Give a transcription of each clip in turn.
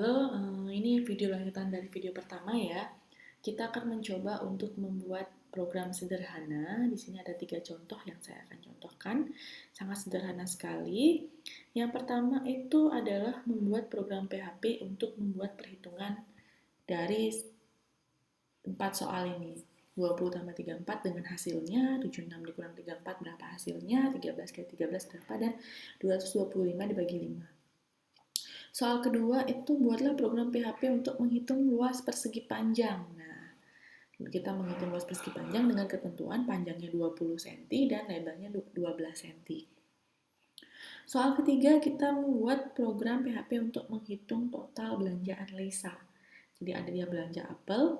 Halo, ini video lanjutan dari video pertama ya. Kita akan mencoba untuk membuat program sederhana. Di sini ada 3 contoh yang saya akan contohkan. Sangat sederhana sekali. Yang pertama itu adalah membuat program PHP untuk membuat perhitungan dari 4 soal ini. 20 tambah 34 dengan hasilnya, 76 dikurang 34 berapa hasilnya, 13 kali 13 berapa, dan 225 dibagi 5. Soal kedua itu buatlah program PHP untuk menghitung luas persegi panjang. Nah, kita menghitung luas persegi panjang dengan ketentuan panjangnya 20 cm dan lebarnya 12 cm. Soal ketiga kita membuat program PHP untuk menghitung total belanjaan Lisa. Jadi ada dia belanja apel,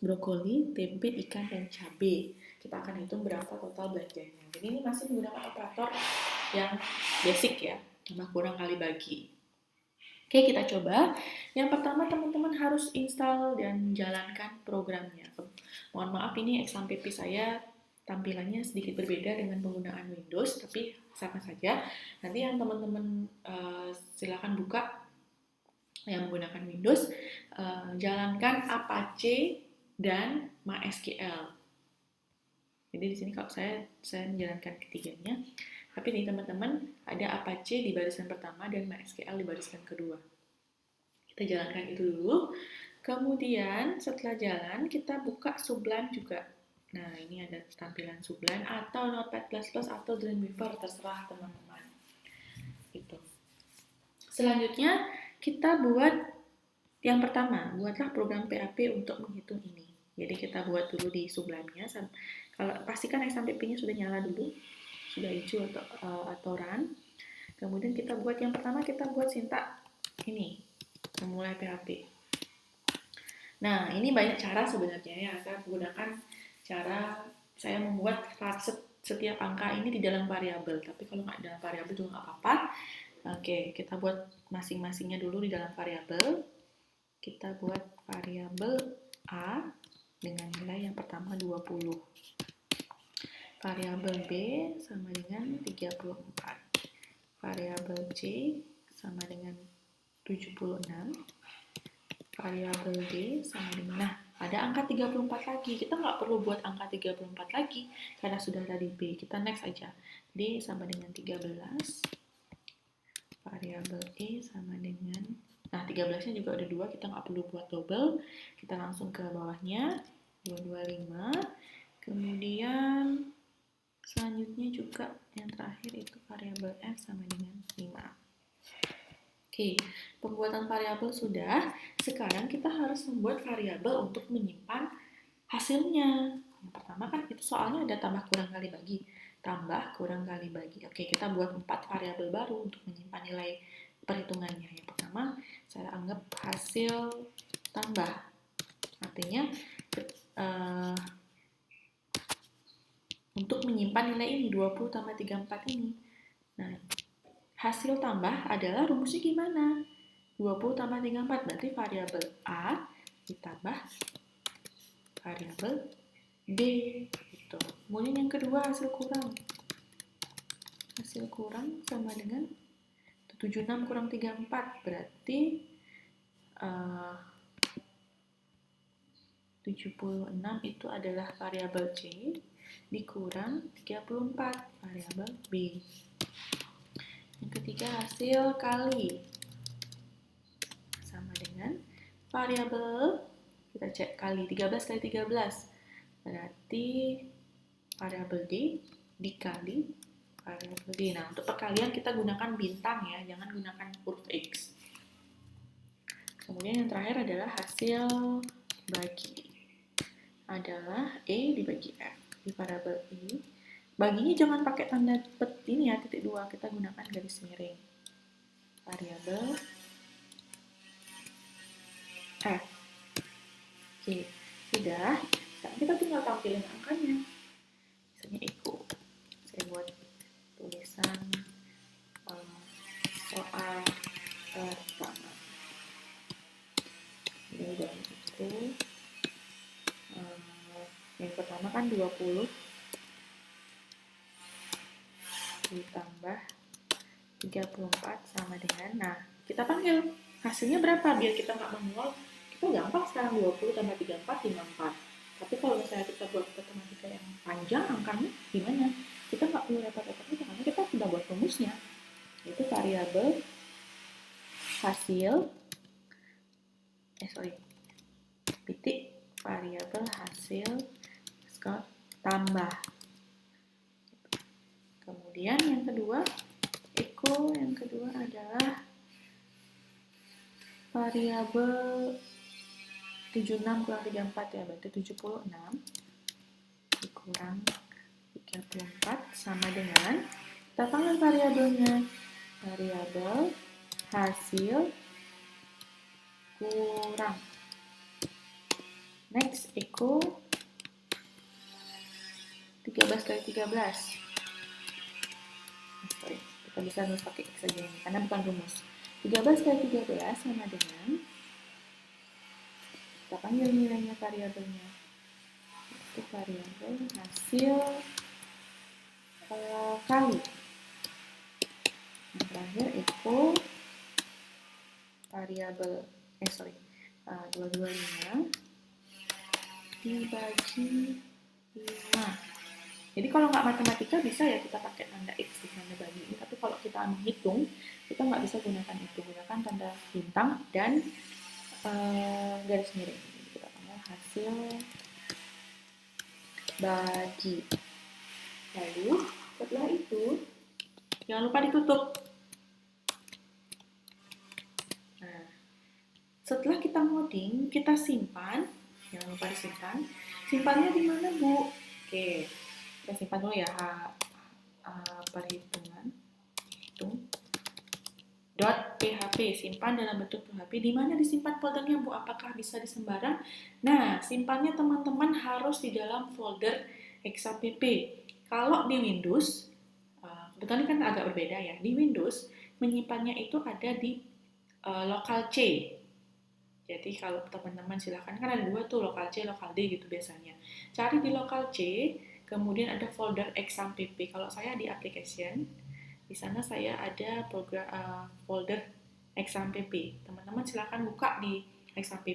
brokoli, tempe, ikan, dan cabai. Kita akan hitung berapa total belanjanya. Jadi ini masih menggunakan operator yang basic ya, tambah kurang kali bagi. Oke, kita coba. Yang pertama, teman-teman harus install dan jalankan programnya. Mohon maaf, ini XAMPP saya tampilannya sedikit berbeda dengan penggunaan Windows, tapi sama saja. Nanti yang teman-teman silakan buka yang menggunakan Windows, jalankan Apache dan MySQL. Jadi di sini kalau saya menjalankan ketiganya. Tapi nih teman-teman, ada Apache di barisan pertama dan MySQL di barisan kedua. Kita jalankan itu dulu. Kemudian setelah jalan, kita buka Sublime juga. Nah, ini ada tampilan Sublime atau Notepad++ atau Dreamweaver, terserah teman-teman. Gitu. Selanjutnya, kita buat yang pertama, buatlah program PHP untuk menghitung ini. Jadi kita buat dulu di Sublime-nya. Kalau pastikan XAMPP-nya sudah nyala dulu, sudah hijau atau run. Kemudian kita buat yang pertama, kita buat sintak ini, memulai PHP. Nah, ini banyak cara sebenarnya ya. Saya menggunakan cara saya membuat setiap angka ini di dalam variabel. Tapi kalau nggak dalam variabel juga nggak apa-apa. Oke, kita buat masing-masingnya dulu di dalam variabel. Kita buat variabel A dengan nilai yang pertama 20. Variabel B sama dengan 34. Variabel C sama dengan 76. Variabel D sama dengan, nah ada angka 34 lagi. Kita nggak perlu buat angka 34 lagi karena sudah ada di B. Kita next aja. D sama dengan 13. Variabel E sama dengan, nah 13-nya juga ada 2, kita nggak perlu buat double. Kita langsung ke bawahnya, 225. Kemudian selanjutnya juga yang terakhir itu variabel F sama dengan 5. Oke, pembuatan variabel sudah. Sekarang kita harus membuat variabel untuk menyimpan hasilnya. Yang pertama kan itu soalnya ada tambah kurang kali bagi. Tambah kurang kali bagi. Oke, kita buat 4 variabel baru untuk menyimpan nilai perhitungannya. Yang pertama, saya anggap hasil tambah. Artinya, untuk menyimpan nilai ini, 20 tambah 34 ini. Nah, hasil tambah adalah rumusnya gimana? 20 tambah 34 berarti variabel A ditambah variabel B gitu. Kemudian yang kedua hasil kurang. Hasil kurang sama dengan 76 kurang 34 berarti 76 itu adalah variabel C dikurang 34 variabel B. Yang ketiga hasil kali sama dengan variabel, kita cek kali 13 kali 13 berarti variabel D dikali variabel D. Nah, untuk perkalian kita gunakan bintang ya, jangan gunakan huruf X. Kemudian yang terakhir adalah hasil bagi adalah E dibagi F. Di variabel E, baginya jangan pakai tanda ini ya, titik 2, kita gunakan garis miring. Variabel F. Oke, sudah. Sekarang kita tinggal tampilin angkanya. Misalnya Eko. Saya buat tulisan soal pertama. Jadi dalam itu yang pertama kan 20 ditambah 34 sama dengan, nah kita panggil hasilnya berapa biar kita nggak manual. Kita gampang sekarang 20 tambah 34 54. Tapi kalau misalnya kita buat matematika yang panjang angkanya gimana, kita nggak perlu repot-repot itu karena kita sudah buat rumusnya, yaitu variabel hasil titik variabel hasil skor tambah. Kemudian yang kedua adalah variabel 76 kurang 34 ya, berarti 76 dikurang 34 sama dengan, kita panggil variabelnya variabel hasil kurang next equal 13 kali 13. Kita bisa nulis pakai X saja ini karena bukan rumus. 13 kali 13 sama dengan, kita panggil nilainya variabelnya, itu variabel hasil kali yang terakhir equal variabel 225 dibagi 5. Jadi kalau nggak matematika bisa ya kita pakai tanda X di tanda bagi ini, tapi kalau kita menghitung kita nggak bisa gunakan itu, gunakan tanda bintang dan garis miring. Jadi kita panggil hasil bagi. Lalu setelah itu jangan lupa ditutup. Nah, setelah kita ngoding, kita simpan. Jangan lupa disimpan. Simpannya di mana, Bu? Oke, kita simpan dulu ya. Perhitungan .php, simpan dalam bentuk PHP. Di mana disimpan foldernya, Bu? Apakah bisa di sembarang? Nah, simpannya teman-teman harus di dalam folder exampp. Kalau di Windows, kebetulan kan agak berbeda ya. Di Windows, menyimpannya itu ada di local C. Jadi kalau teman-teman silahkan, kan ada dua tuh, local C, local D gitu biasanya. Cari di local C, kemudian ada folder exampp. Kalau saya di application, di sana saya ada program folder exampp. Teman-teman silahkan buka di exampp.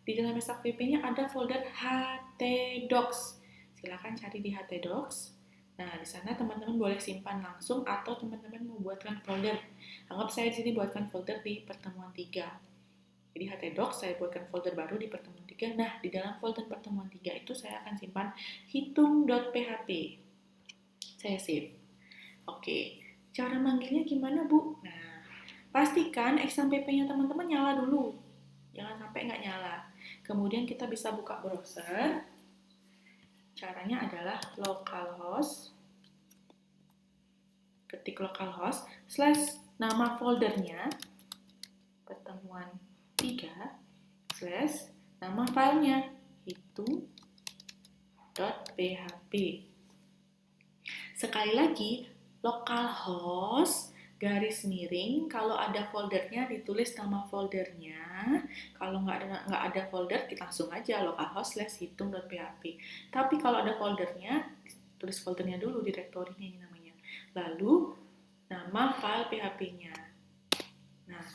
Di dalam exampp-nya ada folder htdocs. Silahkan cari di htdocs. Nah, di sana teman-teman boleh simpan langsung atau teman-teman mau buatkan folder. Anggap saya di sini buatkan folder di pertemuan 3. Jadi htdocs saya buatkan folder baru di pertemuan 3. Nah, di dalam folder pertemuan 3 itu saya akan simpan hitung.php. Saya save. Oke, cara manggilnya gimana, Bu? Nah, pastikan exampp-nya teman-teman nyala dulu. Jangan sampai nggak nyala. Kemudian kita bisa buka browser. Caranya adalah localhost. Ketik localhost / nama foldernya pertemuan 3 / nama filenya hitung.php. Sekali lagi, localhost garis miring, kalau ada foldernya ditulis nama foldernya. Kalau nggak ada folder, kita langsung aja localhost / hitung.php. Tapi kalau ada foldernya, tulis foldernya dulu, direktorinya ini namanya. Lalu nama file PHP-nya. Nah,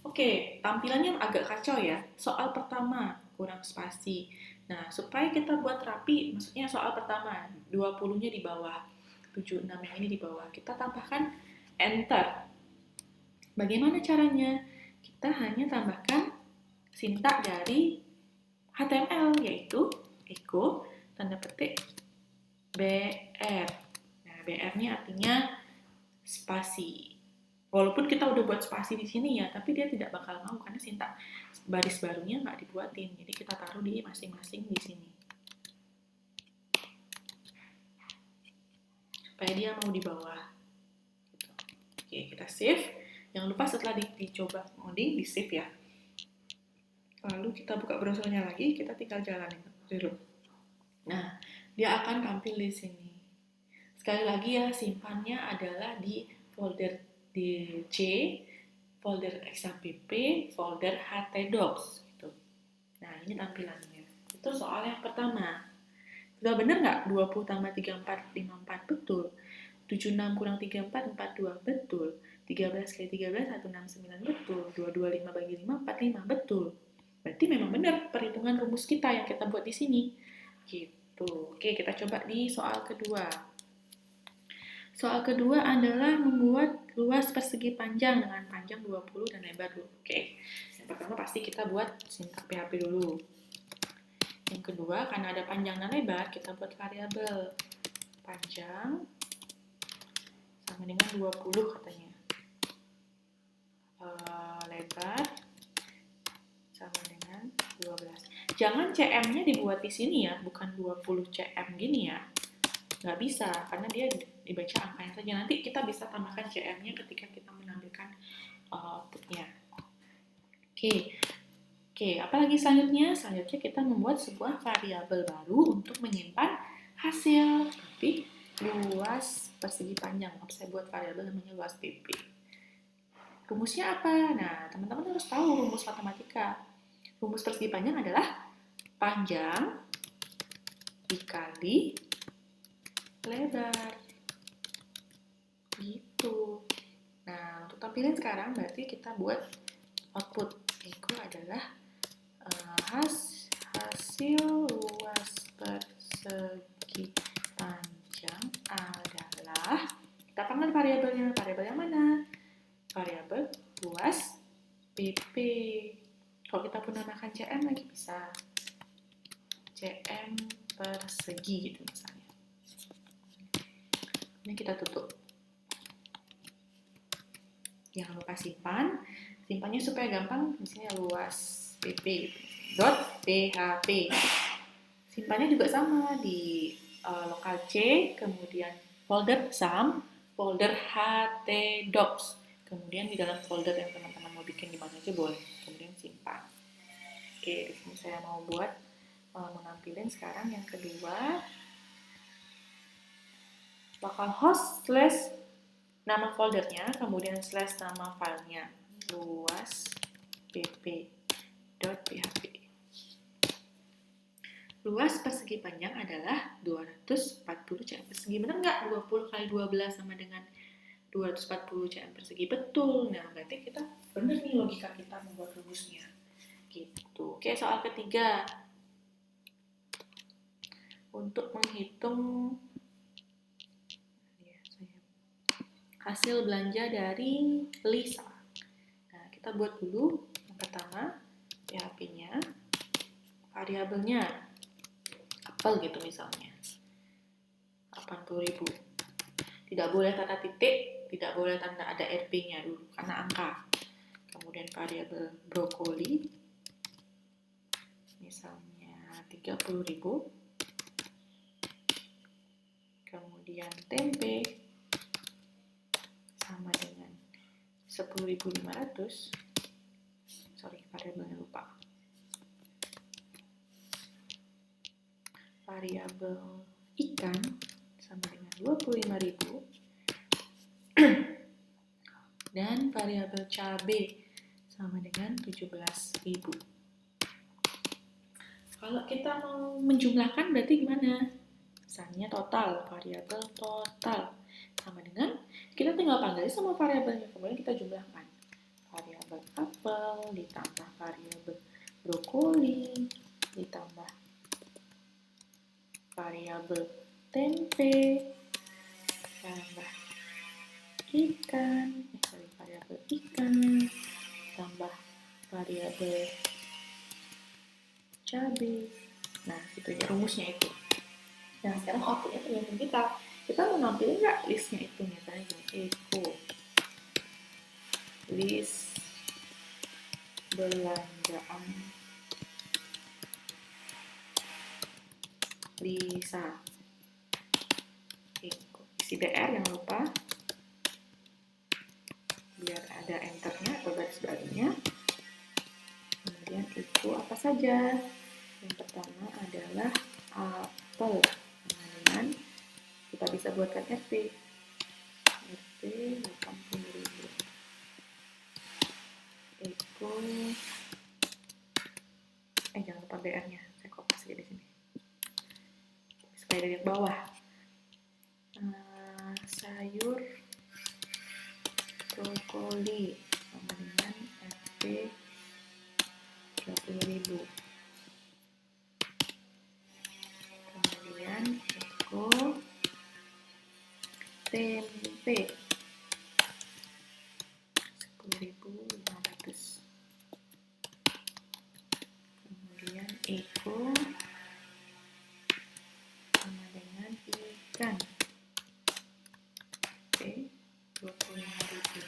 oke, tampilannya agak kacau ya. Soal pertama kurang spasi. Nah, supaya kita buat rapi, maksudnya soal pertama 20-nya di bawah, 76 yang ini di bawah. Kita tambahkan enter. Bagaimana caranya? Kita hanya tambahkan sintak dari HTML, yaitu echo tanda petik BR. Nah, BR-nya artinya spasi. Walaupun kita udah buat spasi di sini ya, tapi dia tidak bakal mau karena sintak baris barunya nggak dibuatin. Jadi kita taruh di masing-masing di sini. Supaya dia mau di bawah. Gitu. Oke, kita save. Jangan lupa setelah dicoba ngoding, di save ya. Lalu kita buka browsernya lagi, kita tinggal jalanin dulu. Nah, dia akan tampil di sini. Sekali lagi ya, simpannya adalah di folder di C, folder exampp, folder htdocs gitu. Nah, ini tampilannya. Itu soal yang pertama. Sudah benar nggak? 20 tambah 34, 54 betul. 76 kurang 34, 42 betul. 13 kali 13, 169 betul. 225 bagi 5, 45 betul. Berarti memang benar perhitungan rumus kita yang kita buat di sini. Gitu. Oke, kita coba di soal kedua. Soal kedua adalah membuat luas persegi panjang dengan panjang 20 dan lebar 20. Oke, yang pertama pasti kita buat sintak PHP dulu. Yang kedua, karena ada panjang dan lebar, kita buat variabel panjang sama dengan 20 katanya. Lebar sama dengan 12. Jangan CM-nya dibuat di sini ya, bukan 20 CM gini ya. Nggak bisa, karena dia dibaca angkanya saja. Nanti kita bisa tambahkan CM-nya ketika kita menampilkan output-nya. Oke, apalagi selanjutnya? Selanjutnya kita membuat sebuah variabel baru untuk menyimpan hasil. Tapi luas persegi panjang. Saya buat variabel namanya luas PP. Rumusnya apa? Nah, teman-teman harus tahu rumus matematika. Rumus persegi panjang adalah panjang dikali lebar. Gitu. Nah, untuk tampilin sekarang berarti kita buat output. Itu adalah hasil luas persegi panjang adalah, kita panggil variabelnya. Variabel yang mana? Variabel luas PP. Kalau kita pun namakan CM lagi bisa. CM persegi gitu misalnya. Ini kita tutup. Jangan lupa simpan. Simpannya supaya gampang. Misalnya luas PP dot php. Simpannya juga sama di lokal C, kemudian folder sum, folder htdocs, kemudian di dalam folder yang teman-teman mau bikin di mana aja boleh, kemudian simpan. Oke, di sini saya mau buat menampilkan sekarang yang kedua. Localhost slash nama foldernya, kemudian slash nama filenya, luas pp.php. Luas persegi panjang adalah 240 cm persegi. Benar nggak? 20 kali 12 sama dengan 240 cm persegi. Betul. Nah, berarti kita benar nih logika kita membuat rumusnya. Gitu. Oke, soal ketiga. Untuk menghitung hasil belanja dari Lisa. Nah, kita buat dulu yang pertama PHP-nya, variabelnya apel gitu misalnya, 80.000. Tidak boleh tanda titik, tidak boleh tanda ada RP-nya dulu karena angka. Kemudian variabel brokoli misalnya 30.000. Kemudian tempe sama dengan 10.500. Sorry, variabelnya lupa. Variabel ikan sama dengan 25.000. Dan variabel cabai sama dengan 17.000. Kalau kita mau menjumlahkan berarti gimana? Misalnya total, variabel total sama dengan, kita tinggal panggil semua variabelnya, kemudian kita jumlahkan. Variabel apel ditambah variabel brokoli ditambah variabel tempe tambah variabel ikan tambah variabel cabai. Nah, itu ya rumusnya itu. Nah, sekarang outputnya tergantung kita. Kita mau nampilin nggak listnya itu, misalnya echo list belanjaan Lisa. Isi BR jangan lupa, biar ada enternya atau garis barunya. Kemudian itu apa saja? Yang pertama adalah apel. Dengan kita bisa buatkan RP 80.000. Echo jangan lupa BR-nya. Saya copy saja di sini supaya dari bawah. Sayur 20.000. Kemudian Eko tempe 10.500. Kemudian Eko sama dengan ikan. Oke, 25.000.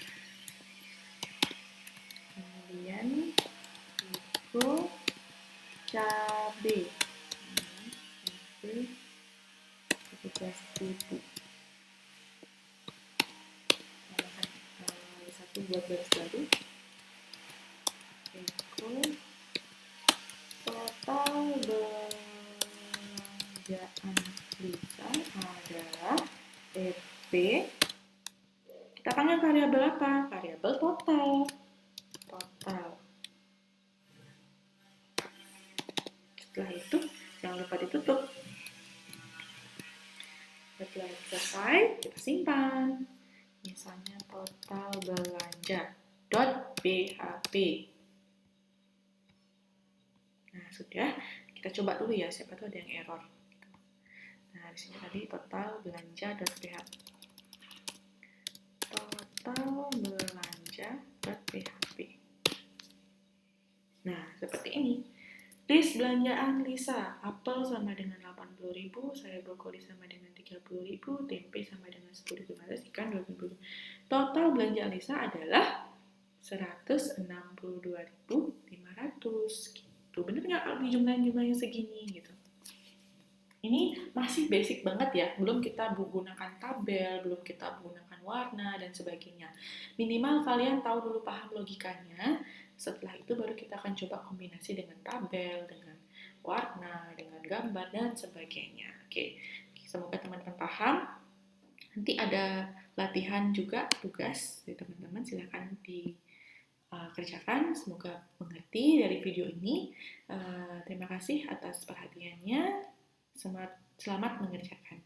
Kemudian Eko cabai. Cabai 17.000. Satu buat garis baru. Eko total belanjaan Lisa adalah EP. Kita panggil variabel apa? Variabel total. Setelah itu jangan lupa ditutup. Setelah selesai, kita simpan. Misalnya total belanja .bhp. Nah, sudah. Kita coba dulu ya, siapa tahu ada yang error. Nah, di sini tadi total belanja .bhp. Total belanja .bhp. Nah, seperti ini. List belanjaan Lisa, apel sama dengan 80.000, sayur brokoli sama dengan 30.000, tempe sama dengan 10.500, ikan 20.000. Total belanjaan Lisa adalah 162.500 gitu. Bener nggak kalau dijumlahin segini gitu? Ini masih basic banget ya, belum kita menggunakan tabel, belum kita menggunakan warna dan sebagainya. Minimal kalian tahu dulu, paham logikanya. Setelah itu baru kita akan coba kombinasi dengan tabel, dengan warna, dengan gambar, dan sebagainya. Oke, semoga teman-teman paham. Nanti ada latihan juga, tugas dari teman-teman, silahkan dikerjakan. Semoga mengerti dari video ini. Terima kasih atas perhatiannya. Selamat mengerjakan.